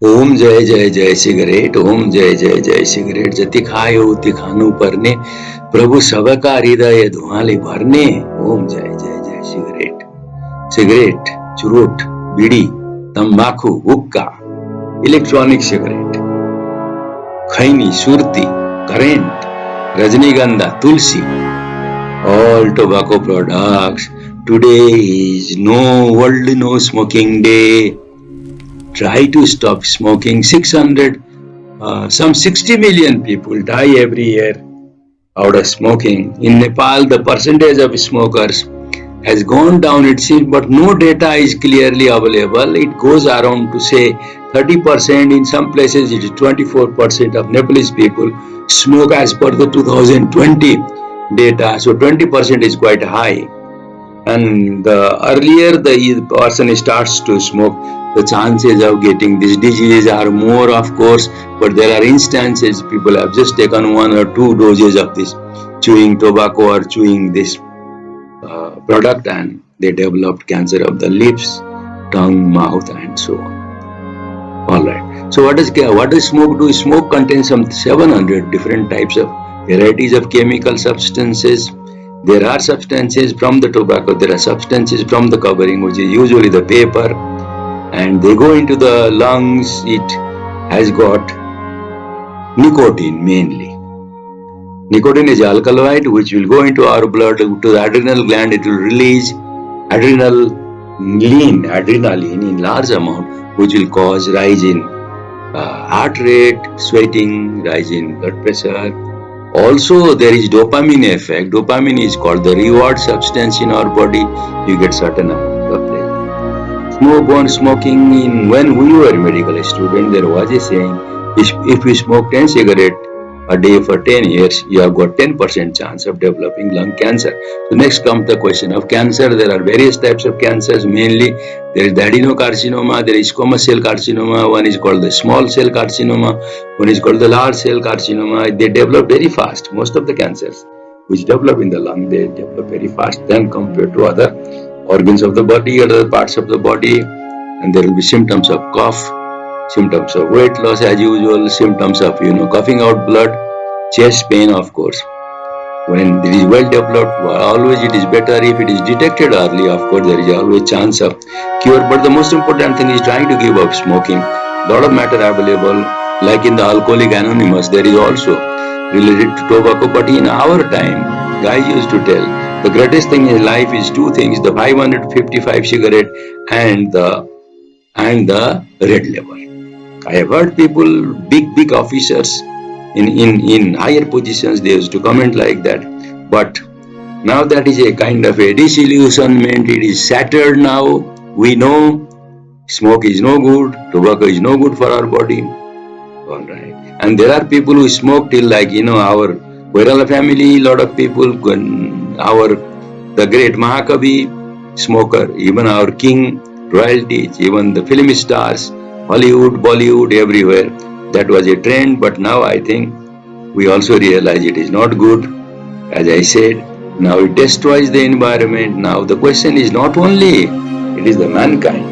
ओम जय जय जय सिगरेट, ओम जय जय जय सिगरेट। जति खायो ति खानु पर्ने, प्रभु सबका हृदय धुआंले भर्ने। ओम जय जय जय सिगरेट। सिगरेट, चुरुट, बीड़ी, तंबाकू, हुक्का, इलेक्ट्रॉनिक सिगरेट, खैनी, सुरती, करेंट, रजनीगंधा, तुलसी, all tobacco products. Today is no World No Smoking Day. Try to stop smoking. 600, some 60 million people die every year out of smoking. In Nepal, the percentage of smokers has gone down, it seems, but no data is clearly available. It goes around to say 30%. In some places, it is 24% of Nepalese people smoke as per the 2020 data. So 20% is quite high. And the earlier the person starts to smoke, the chances of getting this disease are more, of course. But there are instances people have just taken 1 or 2 doses of this chewing tobacco or chewing this product, and they developed cancer of the lips, tongue, mouth, and so on. All right. So what does smoke do? Smoke contains some 700 different types of varieties of chemical substances. There are substances from the tobacco, there are substances from the covering, which is usually the paper, and they go into the lungs. It has got nicotine mainly. Nicotine is alkaloid, which will go into our blood, to the adrenal gland. It will release adrenaline in large amount, which will cause rise in heart rate, sweating, rise in blood pressure. Also, there is dopamine effect. Dopamine is called the reward substance in our body. You get certain amount of pleasure. Smoking, when we were medical student, there was a saying, if you smoke 10 cigarettes a day for 10 years, you have got 10% chance of developing lung cancer. So next comes the question of cancer. There are various types of cancers. Mainly, there is the adenocarcinoma, there is squamous cell carcinoma, one is called the small cell carcinoma, one is called the large cell carcinoma. They develop very fast. Most of the cancers which develop in the lung, they develop very fast than compared to other organs of the body or other parts of the body. And there will be symptoms of cough, symptoms of weight loss as usual, symptoms of coughing out blood, chest pain, of course. When it is well developed, always it is better if it is detected early. Of course, there is always chance of cure. But the most important thing is trying to give up smoking. Lot of matter available, like in the Alcoholic Anonymous, there is also related to tobacco. But in our time, guys used to tell the greatest thing in life is two things: the 555 cigarette and the red label. I have heard people, big officers in higher positions, they used to comment like that. But now that is a kind of a disillusionment. It is shattered now. We know smoke is no good, tobacco is no good for our body. All right. And there are people who smoke till our Koirala family, lot of people, the great Mahakavi, smoker, even our king, royalties, even the film stars, Hollywood, Bollywood, everywhere. That was a trend, but now I think we also realize it is not good. As I said, now it destroys the environment. Now the question is not only, it is the mankind.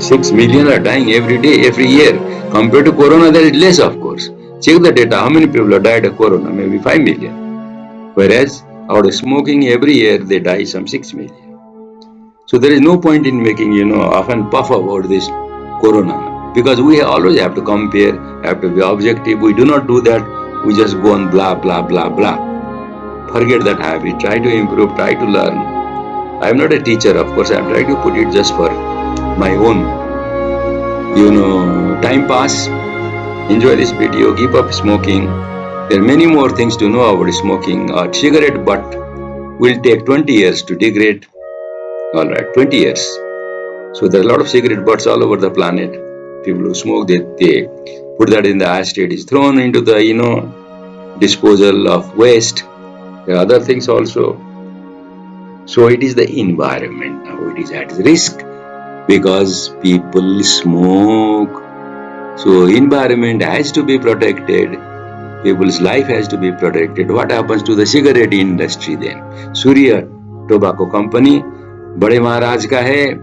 6 million are dying every day, every year. Compared to corona, there is less, of course. Check the data. How many people have died of corona? Maybe 5 million. Whereas out of smoking, every year they die some 6 million. So there is no point in making, often puff about this corona, because we always have to compare, have to be objective. We do not do that. We just go on blah, blah, blah, blah. Forget that habit. Try to improve, try to learn. I am not a teacher, of course. I am trying to put it just for my own, time pass. Enjoy this video. Keep up smoking. There are many more things to know about smoking. A cigarette butt will take 20 years to degrade. All right, 20 years. So there are a lot of cigarette butts all over the planet. People who smoke, they put that in the ashtray. It is thrown into the, disposal of waste. There are other things also. So it is the environment now. It is at risk because people smoke. So environment has to be protected. People's life has to be protected. What happens to the cigarette industry then? Surya Tobacco Company, बड़े महाराज का है,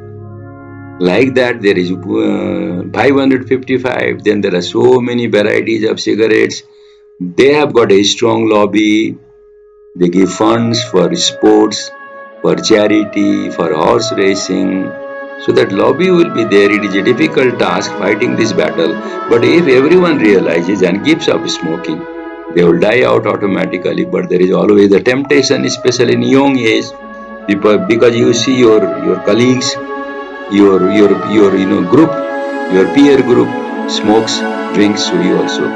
Like that, there is 555. Then there are so many varieties of cigarettes. They have got a strong lobby. They give funds for sports, for charity, for horse racing. So that lobby will be there. It is a difficult task fighting this battle. But if everyone realizes and gives up smoking, they will die out automatically. But there is always the temptation, especially in young age, because you see your colleagues, your group, your peer group smokes, drinks. So you also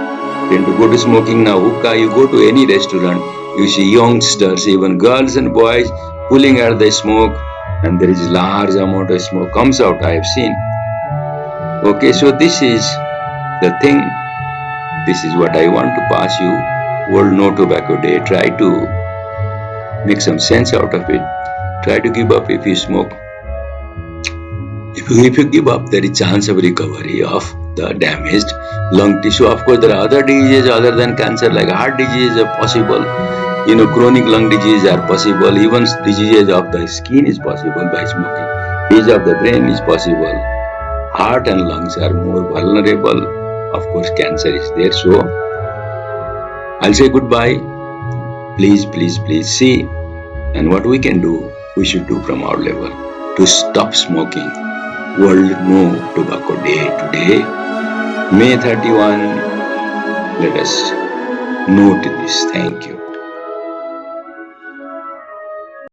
tend to go to smoking now. Hookah, you go to any restaurant, you see youngsters, even girls and boys pulling at the smoke, and there is large amount of smoke comes out. I have seen. Okay, so this is the thing. This is what I want to pass you. World No Tobacco Day. Try to make some sense out of it. Try to give up if you smoke. If you give up, there is chance of recovery of the damaged lung tissue. Of course, there are other diseases other than cancer, like heart disease are possible. Chronic lung disease are possible. Even diseases of the skin is possible by smoking. Disease of the brain is possible. Heart and lungs are more vulnerable. Of course, cancer is there. So I'll say goodbye. Please, please, please see and what we can do, we should do from our level to stop smoking. World No Tobacco Day today, May 31. Let us note this. Thank you.